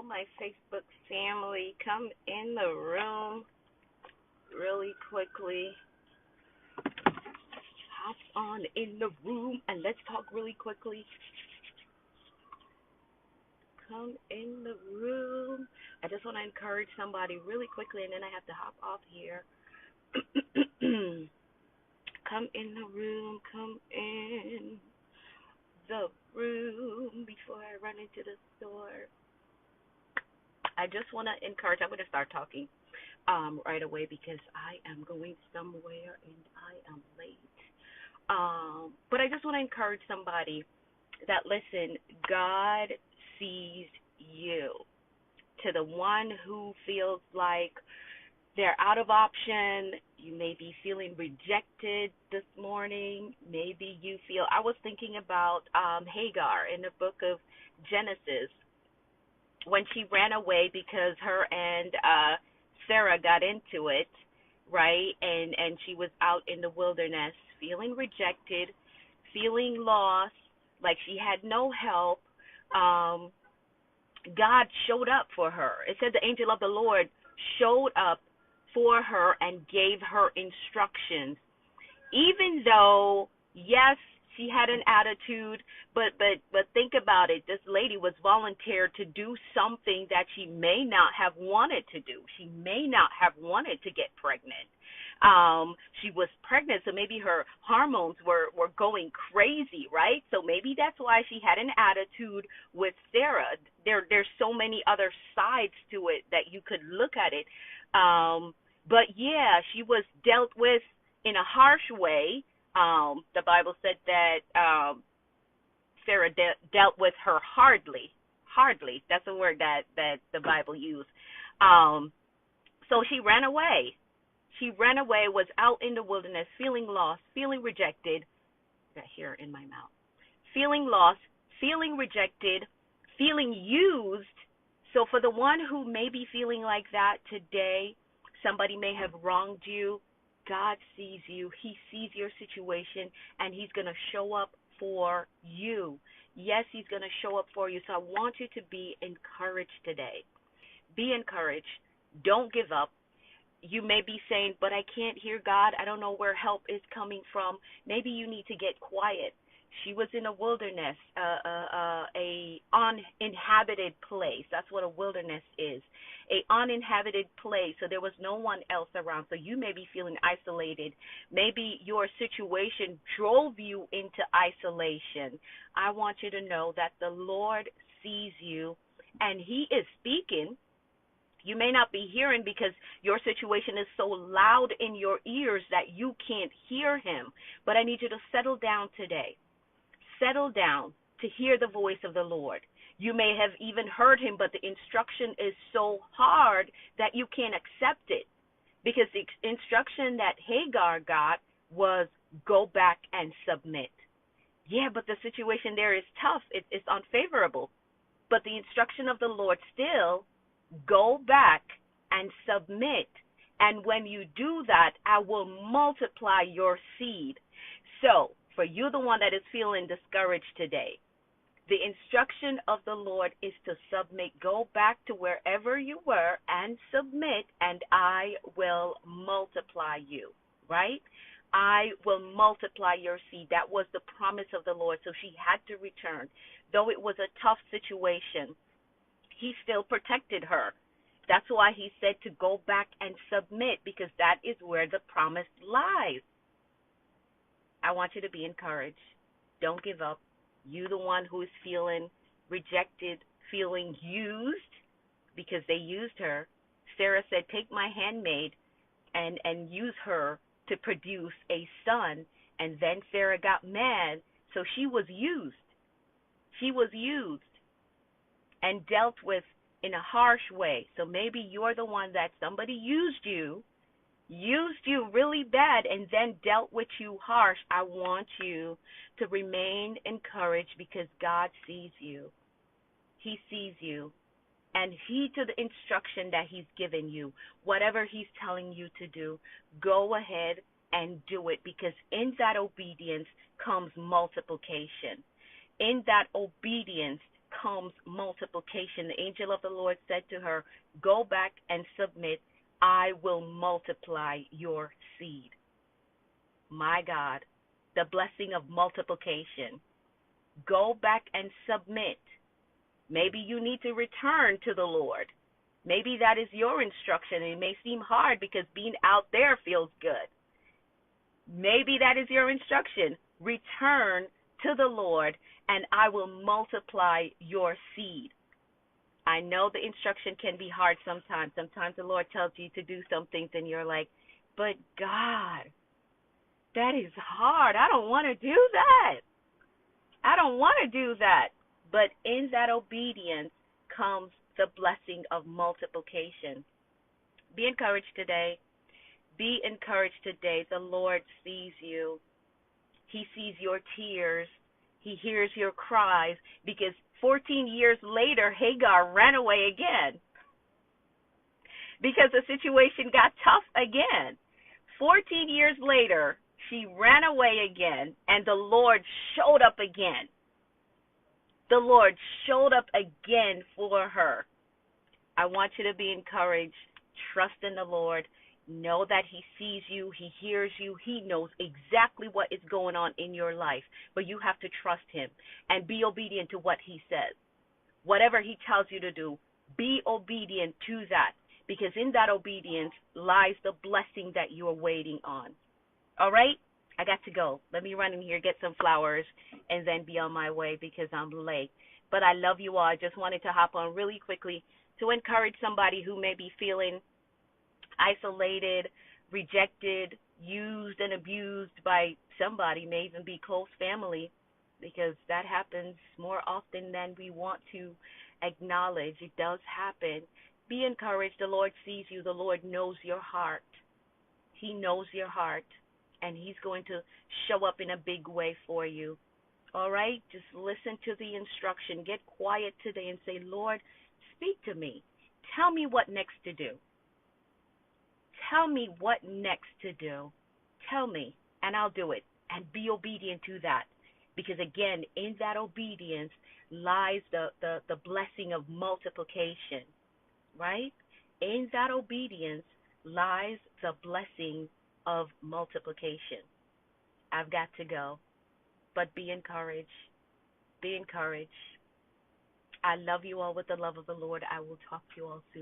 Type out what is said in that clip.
my Facebook family. Come in the room really quickly. Hop on in the room and let's talk really quickly. Come in the room. I just want to encourage somebody really quickly and then I have to hop off here. Come in the room. Come in the room before I run into the store. I just want to encourage, I'm going to start talking right away because I am going somewhere and I am late. But I just want to encourage somebody that, listen, God sees you. To the one who feels like they're out of option, you may be feeling rejected this morning. Maybe you feel, I was thinking about Hagar in the book of Genesis when she ran away because her and Sarah got into it, right? And she was out in the wilderness feeling rejected, feeling lost, like she had no help. God showed up for her. It said the angel of the Lord showed up for her and gave her instructions. Even though, yes, she had an attitude, but think about it. This lady was volunteered to do something that she may not have wanted to do. She may not have wanted to get pregnant. She was pregnant, so maybe her hormones were going crazy, right? So maybe that's why she had an attitude with Sarah. There's so many other sides to it that you could look at it. But yeah, she was dealt with in a harsh way. The Bible said that Sarah dealt with her hardly. Hardly. That's the word that the Bible used. So she ran away. She ran away, was out in the wilderness, feeling lost, feeling rejected. Got hair in my mouth. Feeling lost, feeling rejected, feeling used. So for the one who may be feeling like that today, somebody may have wronged you. God sees you. He sees your situation, and he's going to show up for you. Yes, he's going to show up for you. So I want you to be encouraged today. Be encouraged. Don't give up. You may be saying, but I can't hear God. I don't know where help is coming from. Maybe you need to get quiet. She was in a wilderness, a uninhabited place. That's what a wilderness is, a uninhabited place. So there was no one else around. So you may be feeling isolated. Maybe your situation drove you into isolation. I want you to know that the Lord sees you, and he is speaking. You may not be hearing because your situation is so loud in your ears that you can't hear him. But I need you to settle down today. Settle down to hear the voice of the Lord. You may have even heard him, but the instruction is so hard that you can't accept it. Because the instruction that Hagar got was go back and submit. Yeah, but the situation there is tough. It's unfavorable. But the instruction of the Lord still, go back and submit. And when you do that, I will multiply your seed. So, for you, the one that is feeling discouraged today, the instruction of the Lord is to submit. Go back to wherever you were and submit, and I will multiply you, right? I will multiply your seed. That was the promise of the Lord. So she had to return. Though it was a tough situation, he still protected her. That's why he said to go back and submit, because that is where the promise lies. I want you to be encouraged. Don't give up. You, the one who is feeling rejected, feeling used, because they used her. Sarah said, take my handmaid and use her to produce a son. And then Sarah got mad, so she was used. She was used and dealt with in a harsh way. So maybe you're the one that somebody used you really bad and then dealt with you harsh. I want you to remain encouraged because God sees you. He sees you. And heed to the instruction that he's given you. Whatever he's telling you to do, go ahead and do it, because in that obedience comes multiplication. In that obedience comes multiplication. The angel of the Lord said to her, "Go back and submit. I will multiply your seed." My God, the blessing of multiplication. Go back and submit. Maybe you need to return to the Lord. Maybe that is your instruction, and it may seem hard because being out there feels good. Maybe that is your instruction. Return to the Lord, and I will multiply your seed. I know the instruction can be hard sometimes. Sometimes the Lord tells you to do some things, and you're like, but God, that is hard. I don't want to do that. I don't want to do that. But in that obedience comes the blessing of multiplication. Be encouraged today. Be encouraged today. The Lord sees you. He sees your tears. He hears your cries, because 14 years later, Hagar ran away again because the situation got tough again. 14 years later, she ran away again, and the Lord showed up again. The Lord showed up again for her. I want you to be encouraged. Trust in the Lord. Know that He sees you. He hears you. He knows exactly what is going on in your life. But you have to trust Him and be obedient to what He says. Whatever He tells you to do, be obedient to that, because in that obedience lies the blessing that you are waiting on. All right? I got to go. Let me run in here, get some flowers, and then be on my way because I'm late. But I love you all. I just wanted to hop on really quickly to encourage somebody who may be feeling isolated, rejected, used and abused by somebody, may even be close family, because that happens more often than we want to acknowledge. It does happen. Be encouraged. The Lord sees you. The Lord knows your heart. He knows your heart, and He's going to show up in a big way for you. All right? Just listen to the instruction. Get quiet today and say, Lord, speak to me. Tell me what next to do. Tell me what next to do. Tell me, and I'll do it. And be obedient to that. Because, again, in that obedience lies the blessing of multiplication. Right? In that obedience lies the blessing of multiplication. I've got to go. But be encouraged. Be encouraged. I love you all with the love of the Lord. I will talk to you all soon.